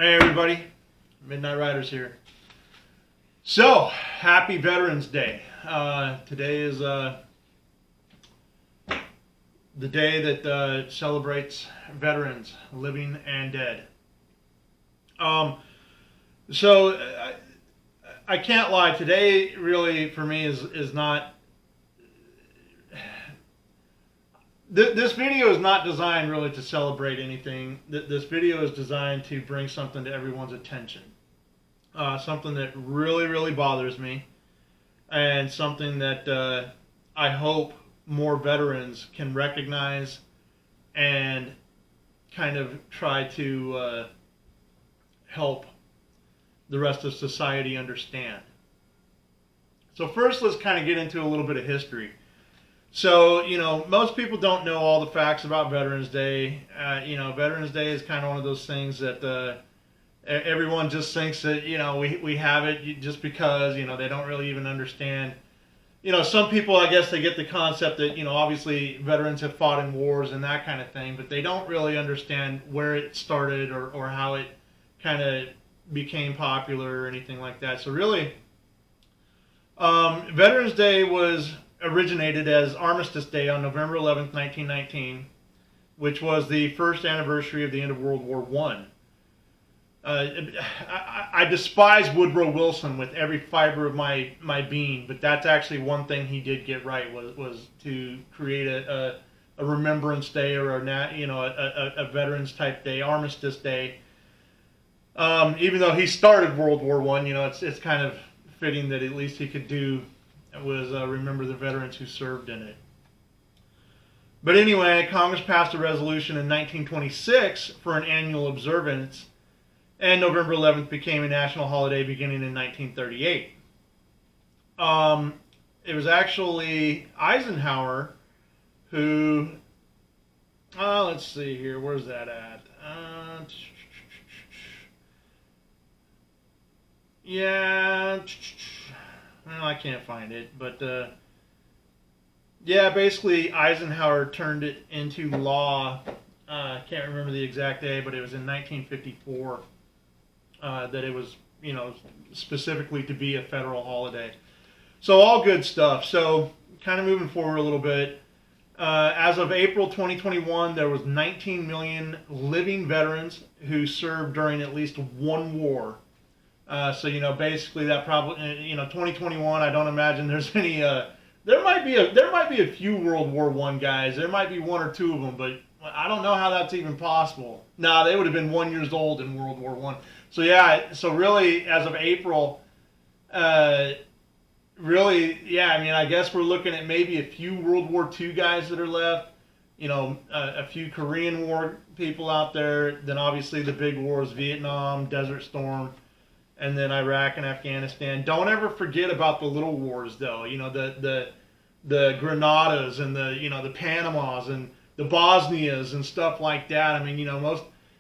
Hey everybody, Midnight Riders here. So, happy Veterans Day. Today is the day that celebrates veterans, living and dead. Um, so I can't lie. Today, really, for me, is not. This video is not designed really to celebrate anything. This video is designed to bring something to everyone's attention. Something that really, really bothers me, and something that I hope more veterans can recognize and kind of try to help the rest of society understand. So first, let's kind of get into a little bit of history. So, most people don't know all the facts about Veterans Day. Veterans Day is kind of one of those things that everyone just thinks that, we have it just because, they don't really even understand. Some people, I guess, they get the concept that, obviously veterans have fought in wars and that kind of thing, but they don't really understand where it started or how it kind of became popular or anything like that. So really, Veterans Day was originated as Armistice Day on November 11th, 1919, which was the first anniversary of the end of World War One. I despise Woodrow Wilson with every fiber of my being, but that's actually one thing he did get right was to create a Remembrance Day or a Veterans type day, Armistice Day. Even though he started World War One, it's kind of fitting that at least he could do was remember the veterans who served in it. But anyway, Congress passed a resolution in 1926 for an annual observance, and November 11th became a national holiday beginning in 1938. It was actually Eisenhower who, let's see here, where's that at? Yeah, well, I can't find it, but yeah, basically Eisenhower turned it into law. I can't remember the exact day, but it was in 1954 that it was, specifically to be a federal holiday. So all good stuff. So kind of moving forward a little bit. As of April 2021, there was 19 million living veterans who served during at least one war. So basically that probably 2021. I don't imagine there's any. There might be a few World War One guys. There might be one or two of them, but I don't know how that's even possible. No, they would have been 1 year old in World War One. So yeah. So really, as of April, really, yeah. I mean, I guess we're looking at maybe a few World War Two guys that are left. A few Korean War people out there. Then obviously the big wars: Vietnam, Desert Storm, and then Iraq and Afghanistan. Don't ever forget about the little wars, though. The Granadas and the Panamas and the Bosnias and stuff like that. I mean,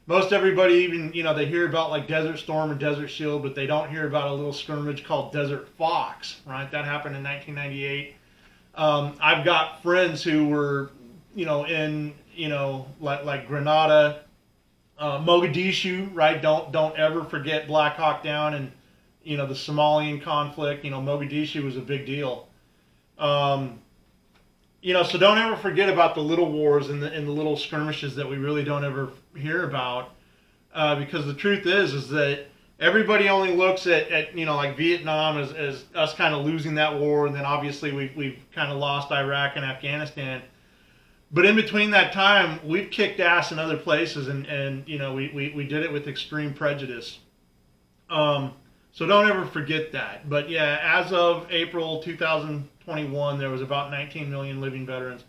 most everybody even they hear about like Desert Storm and Desert Shield, but they don't hear about a little skirmish called Desert Fox, right? That happened in 1998. I've got friends who were in like Grenada. Mogadishu, right? Don't ever forget Black Hawk Down and the Somalian conflict. Mogadishu was a big deal. So don't ever forget about the little wars and the little skirmishes that we really don't ever hear about, because the truth is that everybody only looks at like Vietnam as us kind of losing that war, and then obviously we've kind of lost Iraq and Afghanistan. But in between that time, we've kicked ass in other places, and we did it with extreme prejudice. So don't ever forget that. But yeah, as of April 2021, there was about 19 million living veterans.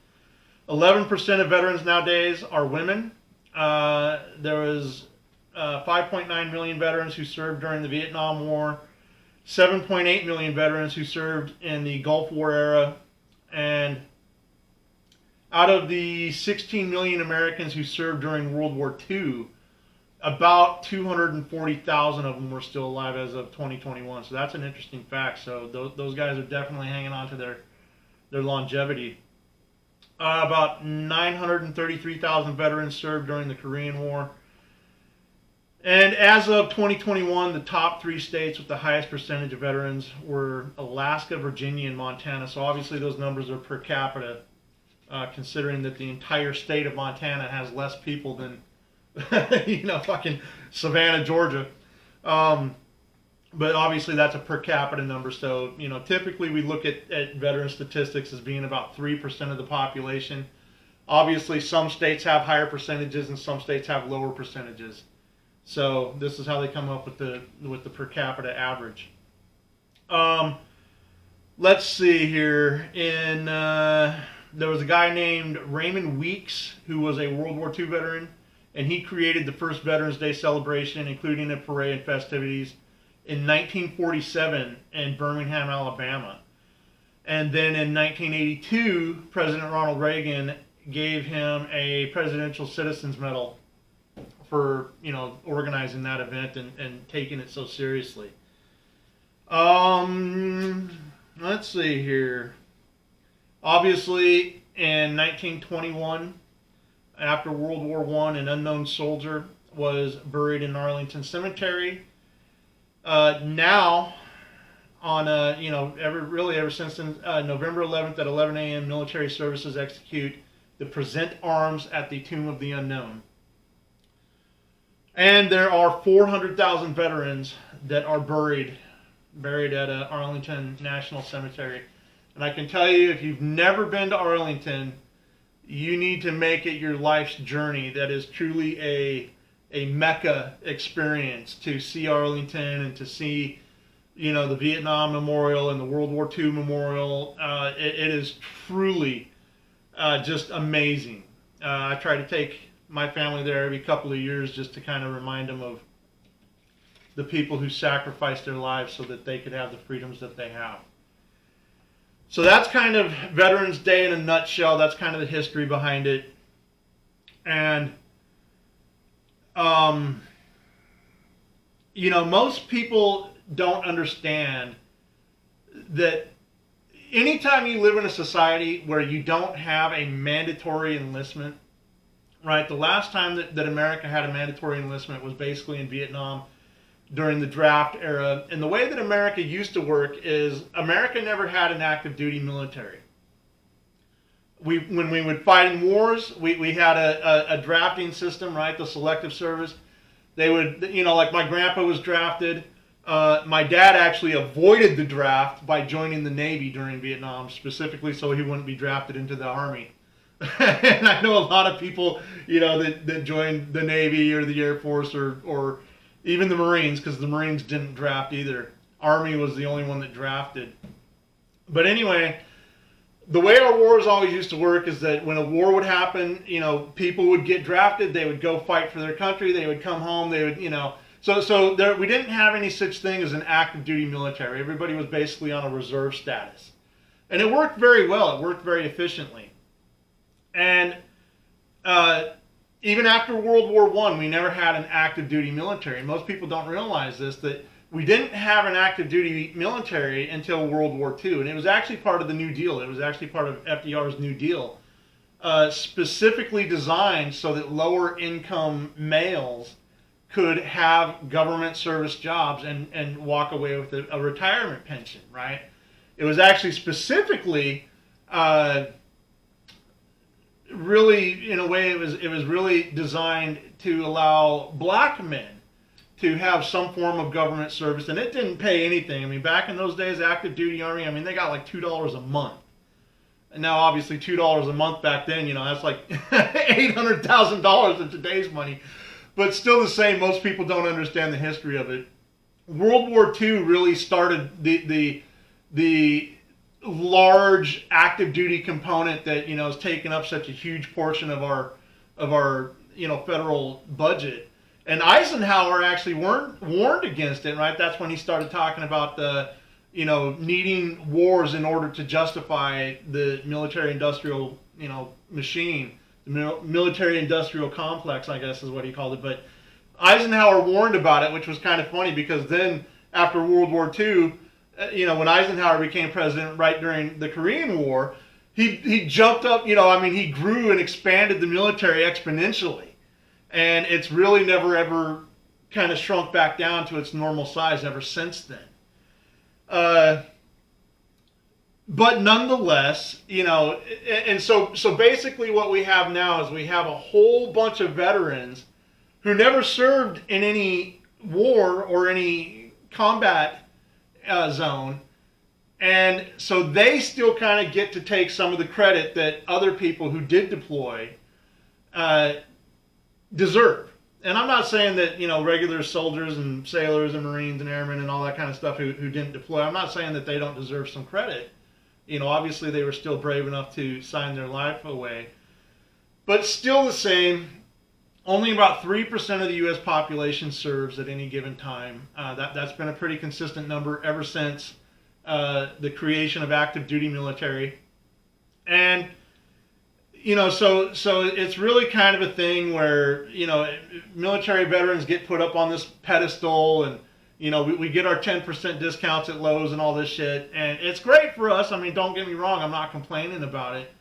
11% of veterans nowadays are women. There was 5.9 million veterans who served during the Vietnam War, 7.8 million veterans who served in the Gulf War era, and out of the 16 million Americans who served during World War II, about 240,000 of them were still alive as of 2021. So that's an interesting fact. So those guys are definitely hanging on to their longevity. About 933,000 veterans served during the Korean War. And as of 2021, the top 3 states with the highest percentage of veterans were Alaska, Virginia, and Montana. So obviously those numbers are per capita, considering that the entire state of Montana has less people than, fucking Savannah, Georgia. But obviously that's a per capita number. So, typically we look at veteran statistics as being about 3% of the population. Obviously some states have higher percentages and some states have lower percentages. So this is how they come up with the per capita average. Let's see here. There was a guy named Raymond Weeks who was a World War II veteran, and he created the first Veterans Day celebration, including a parade and festivities, in 1947 in Birmingham, Alabama. And then in 1982, President Ronald Reagan gave him a Presidential Citizens Medal for organizing that event and taking it so seriously. Let's see here. Obviously, in 1921, after World War I, an unknown soldier was buried in Arlington Cemetery. Now, on ever since November 11th at 11 a.m., military services execute the present arms at the Tomb of the Unknown. And there are 400,000 veterans that are buried at Arlington National Cemetery. And I can tell you, if you've never been to Arlington, you need to make it your life's journey. That is truly a Mecca experience, to see Arlington and to see, the Vietnam Memorial and the World War II Memorial. It is truly just amazing. I try to take my family there every couple of years just to kind of remind them of the people who sacrificed their lives so that they could have the freedoms that they have. So that's kind of Veterans Day in a nutshell. That's kind of the history behind it. And, most people don't understand that anytime you live in a society where you don't have a mandatory enlistment, right? The last time that America had a mandatory enlistment was basically in Vietnam during the draft era. And the way that America used to work is America never had an active duty military. When we would fight in wars, we had a drafting system, right? The selective service. They would, like my grandpa was drafted. My dad actually avoided the draft by joining the Navy during Vietnam, specifically so he wouldn't be drafted into the Army. And I know a lot of people, that joined the Navy or the Air Force or even the Marines, because the Marines didn't draft either. Army was the only one that drafted. But anyway, the way our wars always used to work is that when a war would happen, people would get drafted, they would go fight for their country, they would come home, they would, So there, we didn't have any such thing as an active duty military. Everybody was basically on a reserve status. And it worked very well. It worked very efficiently. And even after World War I, we never had an active duty military. Most people don't realize this, that we didn't have an active duty military until World War II. And it was actually part of the New Deal. It was actually part of FDR's New Deal, specifically designed so that lower income males could have government service jobs and walk away with a retirement pension, right? It was actually specifically really, in a way, it was really designed to allow black men to have some form of government service, and it didn't pay anything. I mean, back in those days, active duty Army, they got like $2 a month. And now, obviously, $2 a month back then, that's like $800,000 in today's money. But still the same, most people don't understand the history of it. World War II really started the large active duty component that has taken up such a huge portion of our federal budget. And Eisenhower actually warned against it, right? That's when he started talking about the needing wars in order to justify the military-industrial machine, the military-industrial complex, I guess is what he called it. But Eisenhower warned about it, which was kind of funny because then after World War II, when Eisenhower became president right during the Korean War, he jumped up, he grew and expanded the military exponentially. And it's really never ever kind of shrunk back down to its normal size ever since then. But nonetheless, and so basically what we have now is we have a whole bunch of veterans who never served in any war or any combat zone, and so they still kind of get to take some of the credit that other people who did deploy deserve. And I'm not saying that, regular soldiers and sailors and Marines and airmen and all that kind of stuff who didn't deploy, I'm not saying that they don't deserve some credit. Obviously they were still brave enough to sign their life away. But still the same, only about 3% of the U.S. population serves at any given time. That's been a pretty consistent number ever since the creation of active duty military. And so it's really kind of a thing where, military veterans get put up on this pedestal, and, we get our 10% discounts at Lowe's and all this shit. And it's great for us. I mean, don't get me wrong. I'm not complaining about it.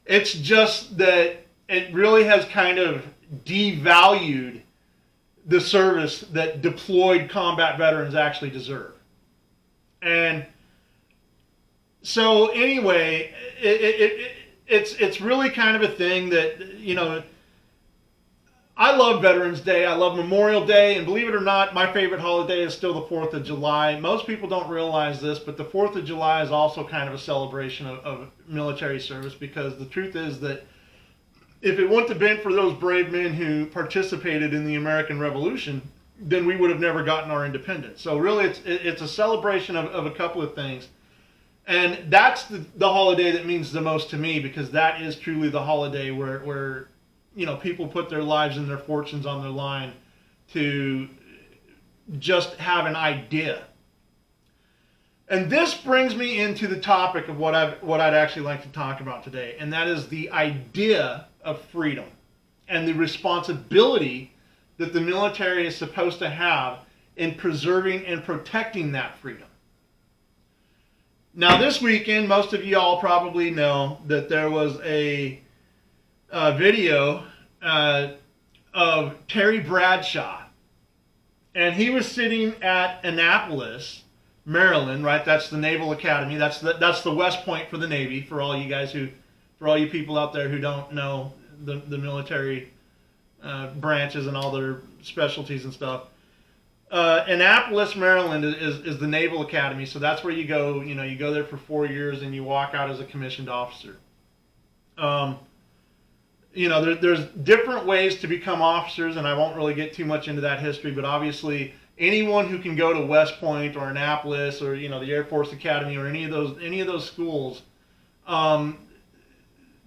It's just that it really has kind of devalued the service that deployed combat veterans actually deserve. And so anyway, it's really kind of a thing that, I love Veterans Day. I love Memorial Day. And believe it or not, my favorite holiday is still the 4th of July. Most people don't realize this, but the 4th of July is also kind of a celebration of military service, because the truth is that if it wouldn't have been for those brave men who participated in the American Revolution, then we would have never gotten our independence. So really, it's a celebration of a couple of things. And that's the holiday that means the most to me, because that is truly the holiday where people put their lives and their fortunes on the line to just have an idea. And this brings me into the topic of what I'd actually like to talk about today, and that is the idea of freedom and the responsibility that the military is supposed to have in preserving and protecting that freedom. Now, this weekend, most of you all probably know that there was a video of Terry Bradshaw, and he was sitting at Annapolis, Maryland, right? That's the Naval Academy. That's the West Point for the Navy. For all you people out there who don't know the military branches and all their specialties and stuff. Annapolis, Maryland is the Naval Academy, so that's where you go. You go there for 4 years and you walk out as a commissioned officer. There's different ways to become officers, and I won't really get too much into that history, but obviously anyone who can go to West Point or Annapolis or the Air Force Academy or any of those schools,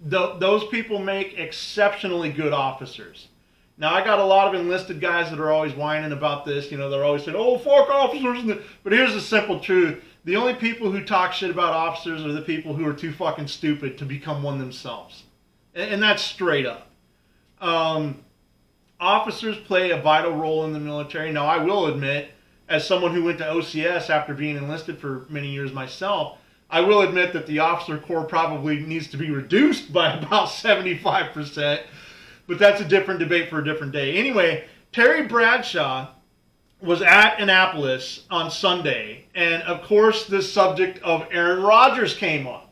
those people make exceptionally good officers. Now, I got a lot of enlisted guys that are always whining about this. They're always saying, "Oh, fuck officers." But here's the simple truth. The only people who talk shit about officers are the people who are too fucking stupid to become one themselves. And that's straight up. Officers play a vital role in the military. Now, I will admit, as someone who went to OCS after being enlisted for many years myself, I will admit that the officer corps probably needs to be reduced by about 75%. But that's a different debate for a different day. Anyway, Terry Bradshaw was at Annapolis on Sunday. And, of course, the subject of Aaron Rodgers came up.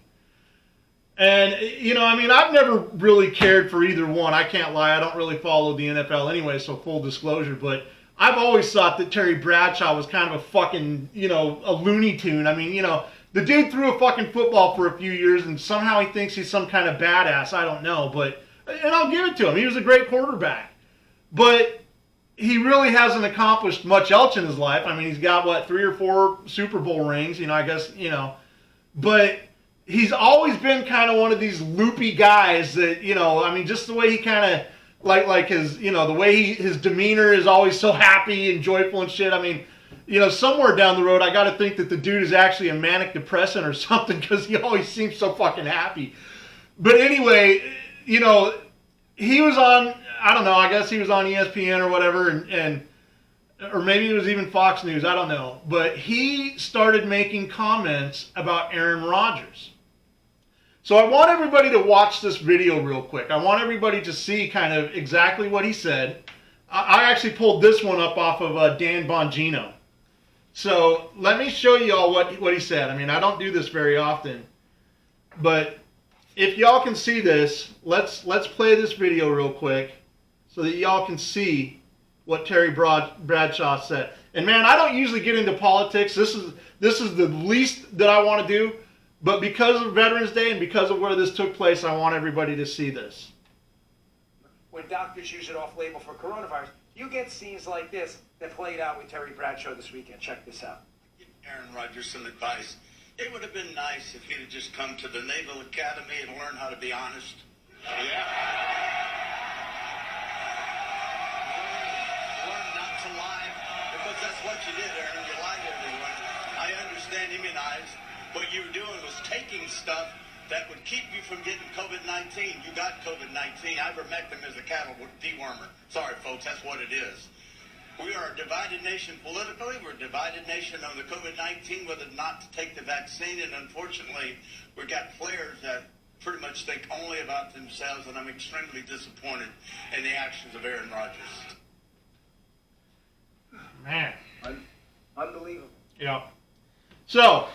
And, I've never really cared for either one. I can't lie. I don't really follow the NFL anyway, so full disclosure. But I've always thought that Terry Bradshaw was kind of a fucking, a Looney Tune. The dude threw a fucking football for a few years, and somehow he thinks he's some kind of badass. I don't know. And I'll give it to him. He was a great quarterback. But he really hasn't accomplished much else in his life. He's got, 3 or 4 Super Bowl rings, But he's always been kind of one of these loopy guys that, just the way he kind of, like his, the way his demeanor is always so happy and joyful and shit. Somewhere down the road, I got to think that the dude is actually a manic depressant or something, because he always seems so fucking happy. But anyway, he was on, I don't know, I guess he was on ESPN or whatever, and or maybe it was even Fox News, I don't know. But he started making comments about Aaron Rodgers. So I want everybody to watch this video real quick. I want everybody to see kind of exactly what he said. I actually pulled this one up off of Dan Bongino. So let me show you all what he said. I mean, I don't do this very often, but if y'all can see this, let's play this video real quick so that y'all can see what Terry Bradshaw said. And man, I don't usually get into politics. This is the least that I want to do, but because of Veterans Day and because of where this took place, I want everybody to see this. When doctors use it off-label for coronavirus, you get scenes like this that played out with Terry Bradshaw this weekend. Check this out. Give Aaron Rodgers some advice. It would have been nice if he'd have just come to the Naval Academy and learned how to be honest. Yeah. Learn not to lie, because that's what you did, Aaron. You lied to everyone. I understand immunized. What you were doing was taking stuff that would keep you from getting COVID-19. You got COVID-19. Ivermectin is a cattle dewormer. Sorry, folks, that's what it is. We are a divided nation politically. We're a divided nation on the COVID-19, whether or not to take the vaccine. And unfortunately, we've got players that pretty much think only about themselves, and I'm extremely disappointed in the actions of Aaron Rodgers. Man. Unbelievable. Yeah. So,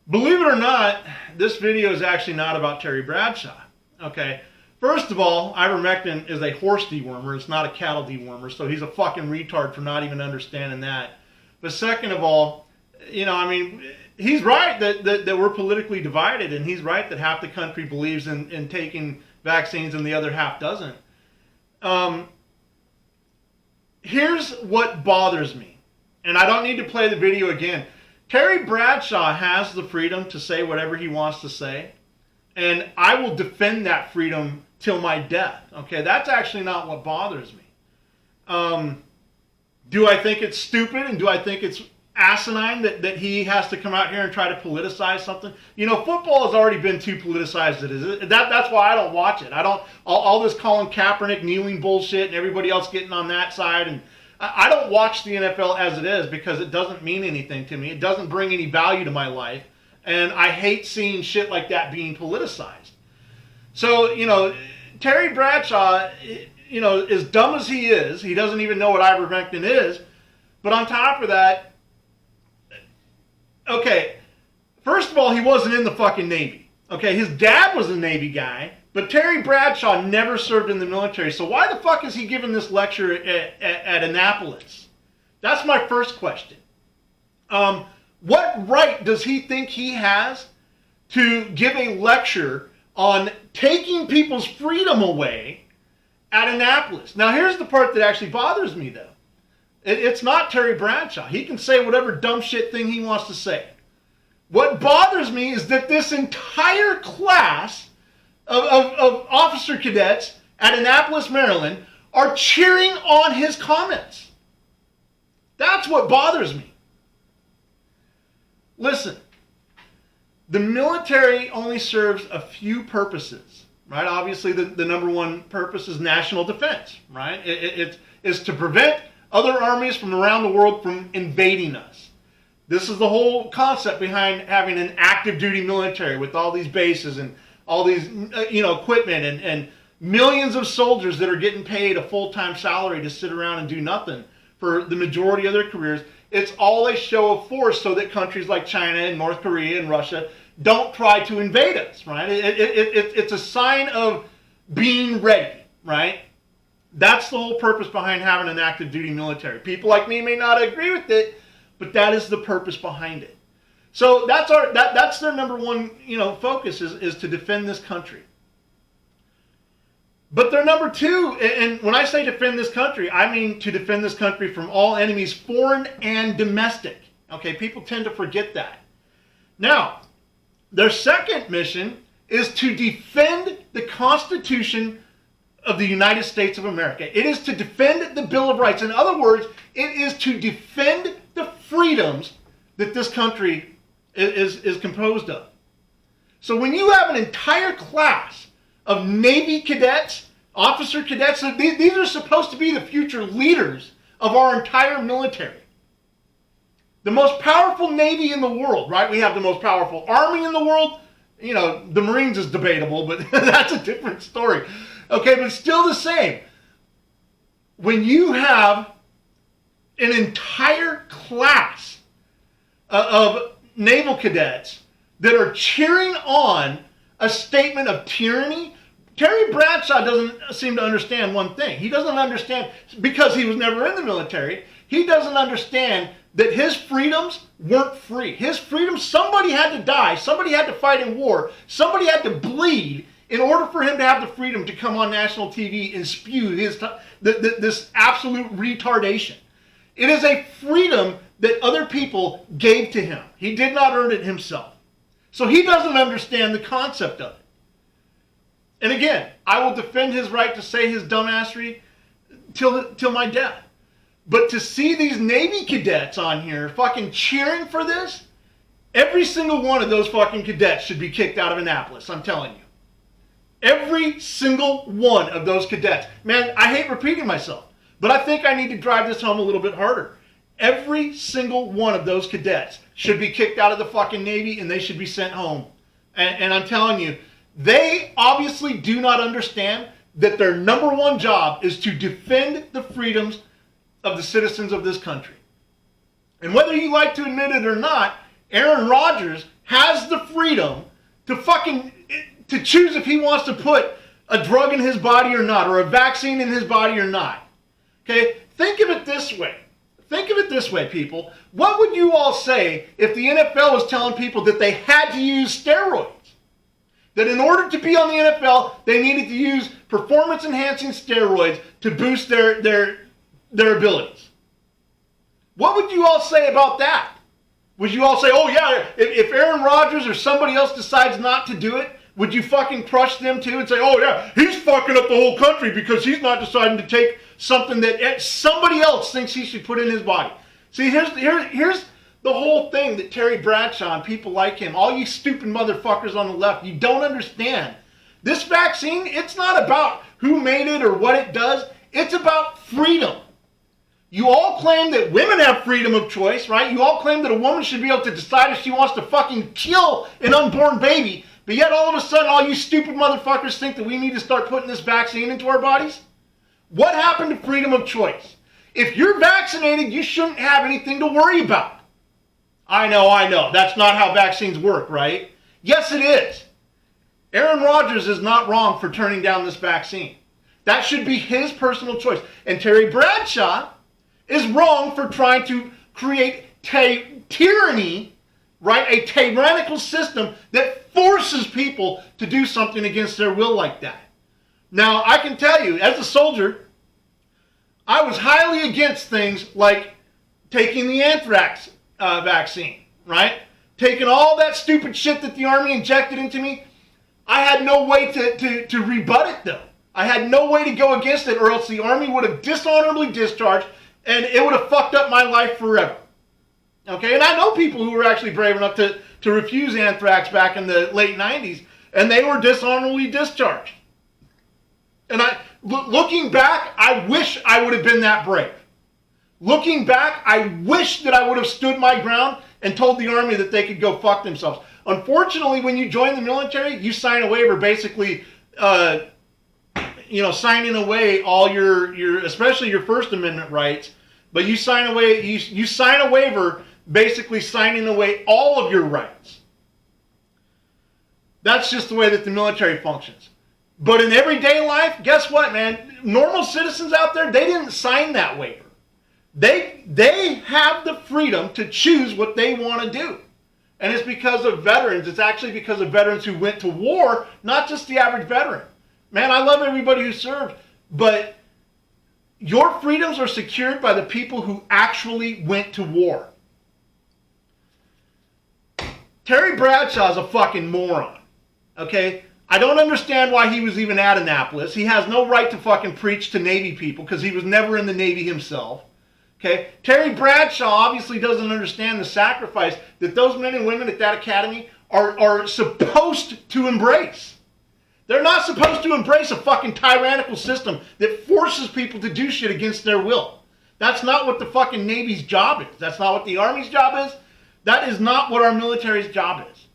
believe it or not, this video is actually not about Terry Bradshaw. Okay. First of all, ivermectin is a horse dewormer. It's not a cattle dewormer. So he's a fucking retard for not even understanding that. But second of all, you know, I mean, he's right that we're politically divided, and he's right that half the country believes in taking vaccines and the other half doesn't. Here's what bothers me, and I don't need to play the video again. Terry Bradshaw has the freedom to say whatever he wants to say, and I will defend that freedom till my death. Okay, that's actually not what bothers me. Do I think it's stupid, and do I think it's asinine that he has to come out here and try to politicize something? You know, football has already been too politicized. That's why I don't watch it. I don't all this Colin Kaepernick kneeling bullshit and everybody else getting on that side, and I don't watch the NFL as it is because it doesn't mean anything to me. It doesn't bring any value to my life, and I hate seeing shit like that being politicized. So, you know, Terry Bradshaw, you know, as dumb as he doesn't even know what ivermectin is. But on top of that, okay, first of all, he wasn't in the fucking Navy. Okay, his dad was a Navy guy, but Terry Bradshaw never served in the military. So why the fuck is he giving this lecture at Annapolis? That's my first question. What right does he think he has to give a lecture on taking people's freedom away at Annapolis? Now, here's the part that actually bothers me, though. It's not Terry Bradshaw. He can say whatever dumb shit thing he wants to say. What bothers me is that this entire class of officer cadets at Annapolis, Maryland, are cheering on his comments. That's what bothers me. Listen, the military only serves a few purposes, right? Obviously, the number one purpose is national defense, right? It is to prevent other armies from around the world from invading us. This is the whole concept behind having an active duty military with all these bases and all these, equipment and millions of soldiers that are getting paid a full-time salary to sit around and do nothing for the majority of their careers. It's all a show of force so that countries like China and North Korea and Russia don't try to invade us, right? It's a sign of being ready, right? That's the whole purpose behind having an active duty military. People like me may not agree with it, but that is the purpose behind it. So that's their number one, focus is to defend this country. But their number two, and when I say defend this country, I mean to defend this country from all enemies, foreign and domestic. Okay, people tend to forget that. Now, their second mission is to defend the Constitution of the United States of America. It is to defend the Bill of Rights. In other words, it is to defend the freedoms that this country is composed of. So when you have an entire class of Navy cadets, officer cadets, these are supposed to be the future leaders of our entire military. The most powerful Navy in the world, right? We have the most powerful Army in the world. The Marines is debatable, but that's a different story. Okay, but still the same. when you have an entire class of naval cadets that are cheering on a statement of tyranny. Terry Bradshaw doesn't seem to understand one thing. He doesn't understand, because he was never in the military, he doesn't understand that his freedoms weren't free. His freedoms, somebody had to die, somebody had to fight in war, somebody had to bleed in order for him to have the freedom to come on national TV and spew this absolute retardation. It is a freedom that other people gave to him. He did not earn it himself. So he doesn't understand the concept of it. And again, I will defend his right to say his dumbassery till my death. But to see these Navy cadets on here fucking cheering for this, every single one of those fucking cadets should be kicked out of Annapolis, I'm telling you. Every single one of those cadets. Man, I hate repeating myself, but I think I need to drive this home a little bit harder. Every single one of those cadets should be kicked out of the fucking Navy and they should be sent home. And I'm telling you, they obviously do not understand that their number one job is to defend the freedoms of the citizens of this country. And whether you like to admit it or not, Aaron Rodgers has the freedom to choose if he wants to put a drug in his body or not, or a vaccine in his body or not. Okay? Think of it this way. Think of it this way, people. What would you all say if the NFL was telling people that they had to use steroids? That in order to be on the NFL, they needed to use performance-enhancing steroids to boost their abilities. What would you all say about that? Would you all say, oh yeah, if Aaron Rodgers or somebody else decides not to do it, would you fucking crush them too and say, oh yeah, he's fucking up the whole country because he's not deciding to take something that somebody else thinks he should put in his body? See, here's the whole thing that Terry Bradshaw and people like him, all you stupid motherfuckers on the left, you don't understand. This vaccine, it's not about who made it or what it does. It's about freedom. You all claim that women have freedom of choice, right? You all claim that a woman should be able to decide if she wants to fucking kill an unborn baby. But yet all of a sudden, all you stupid motherfuckers think that we need to start putting this vaccine into our bodies? What happened to freedom of choice? If you're vaccinated, you shouldn't have anything to worry about. I know. That's not how vaccines work, right? Yes, it is. Aaron Rodgers is not wrong for turning down this vaccine. That should be his personal choice. And Terry Bradshaw is wrong for trying to create tyranny, right? A tyrannical system that forces people to do something against their will like that. Now, I can tell you, as a soldier, I was highly against things like taking the anthrax vaccine, right? Taking all that stupid shit that the Army injected into me. I had no way to rebut it, though. I had no way to go against it, or else the Army would have dishonorably discharged, and it would have fucked up my life forever. Okay, and I know people who were actually brave enough to refuse anthrax back in the late 90s, and they were dishonorably discharged. And looking back, I wish I would have been that brave. Looking back, I wish that I would have stood my ground and told the Army that they could go fuck themselves. Unfortunately, when you join the military, you sign a waiver basically, signing away all your especially your First Amendment rights, but you sign a waiver basically signing away all of your rights. That's just the way that the military functions. But in everyday life, guess what, man? Normal citizens out there, they didn't sign that waiver. They have the freedom to choose what they want to do. And it's because of veterans. It's actually because of veterans who went to war, not just the average veteran. Man, I love everybody who served, but your freedoms are secured by the people who actually went to war. Terry Bradshaw's a fucking moron, okay? I don't understand why he was even at Annapolis. He has no right to fucking preach to Navy people because he was never in the Navy himself. Okay? Terry Bradshaw obviously doesn't understand the sacrifice that those men and women at that academy are supposed to embrace. They're not supposed to embrace a fucking tyrannical system that forces people to do shit against their will. That's not what the fucking Navy's job is. That's not what the Army's job is. That is not what our military's job is.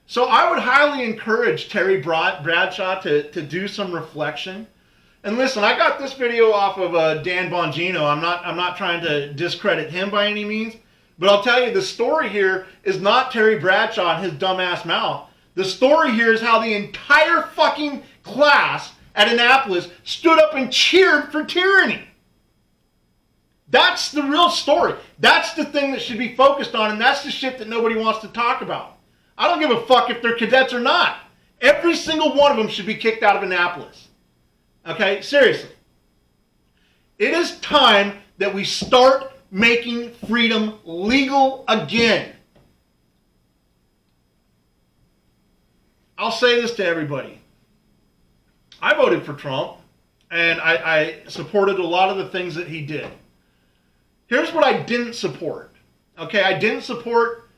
So I would highly encourage Terry Bradshaw to do some reflection And listen, I got this video off of Dan Bongino. I'm not trying to discredit him by any means, but I'll tell you, the story here is not Terry Bradshaw and his dumbass mouth. The story here is how the entire fucking class at Annapolis stood up and cheered for tyranny. That's the real story. That's the thing that should be focused on, and that's the shit that nobody wants to talk about. I don't give a fuck if they're cadets or not. Every single one of them should be kicked out of Annapolis. Okay? Seriously. It is time that we start making freedom legal again. I'll say this to everybody. I voted for Trump, and I supported a lot of the things that he did. Here's what I didn't support. Okay, I didn't support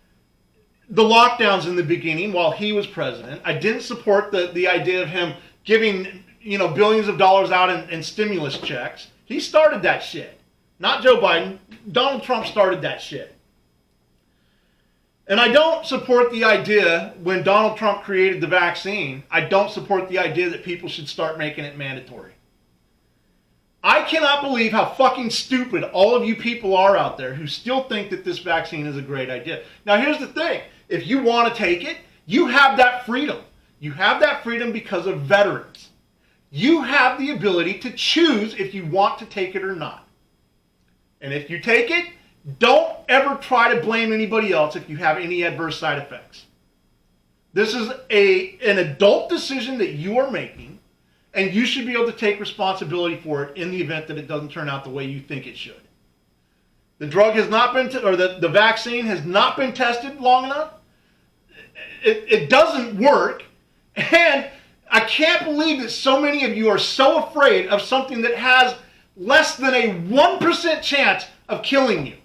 the lockdowns in the beginning while he was president. I didn't support the idea of him giving, billions of dollars out in stimulus checks. He started that shit. Not Joe Biden. Donald Trump started that shit. And I don't support the idea, when Donald Trump created the vaccine, I don't support the idea that people should start making it mandatory. I cannot believe how fucking stupid all of you people are out there who still think that this vaccine is a great idea. Now here's the thing. If you want to take it, you have that freedom. You have that freedom because of veterans. You have the ability to choose if you want to take it or not. And if you take it, don't ever try to blame anybody else if you have any adverse side effects. This is an adult decision that you are making, and you should be able to take responsibility for it in the event that it doesn't turn out the way you think it should. The drug has not been, the vaccine has not been tested long enough. It doesn't work. And I can't believe that so many of you are so afraid of something that has less than a 1% chance of killing you.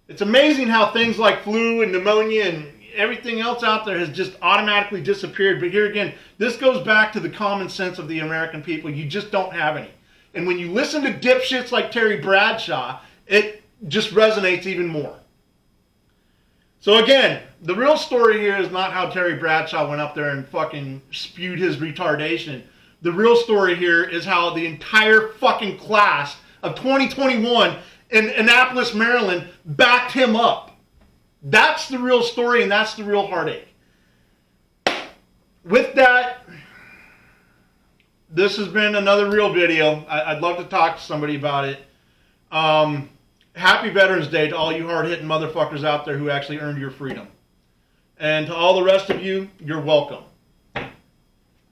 It's amazing how things like flu and pneumonia and everything else out there has just automatically disappeared. But here again, this goes back to the common sense of the American people. You just don't have any. And when you listen to dipshits like Terry Bradshaw, it just resonates even more. So again, the real story here is not how Terry Bradshaw went up there and fucking spewed his retardation. The real story here is how the entire fucking class of 2021 in Annapolis, Maryland, backed him up. That's the real story, and that's the real heartache. With that, this has been another real video. I'd love to talk to somebody about it. Happy Veterans Day to all you hard-hitting motherfuckers out there who actually earned your freedom. And to all the rest of you, you're welcome.